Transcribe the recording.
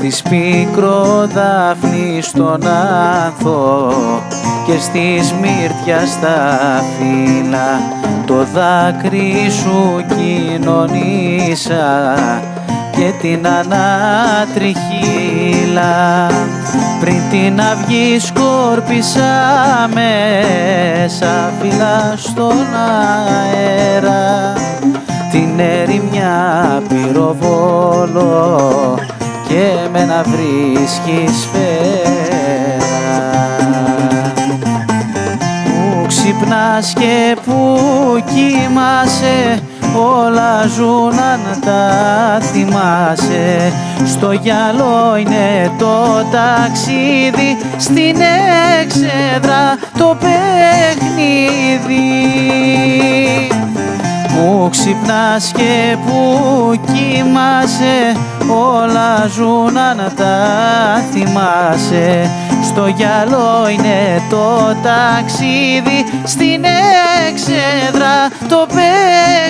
της πικροδάφνη στον άνθο και στη μύρτια στα φύλλα το δάκρυ σου κοινωνήσα και την ανατριχύλα. Πριν την αυγή σκόρπισα μέσα φύλλα στον αέρα, την ερημιά πυροβόλο και με να βρίσκει σφαίρα. Που ξυπνάς και που κοιμάσαι, όλα ζουν αν τα θυμάσαι. Στο γυαλό είναι το ταξίδι, στην έξεδρα το παιχνίδι. Που ξυπνάς και που κοιμάσαι, όλα ζουν αν τα θυμάσαι. Στο γυαλό είναι το ταξίδι, στην έξεδρα το παιχνίδι.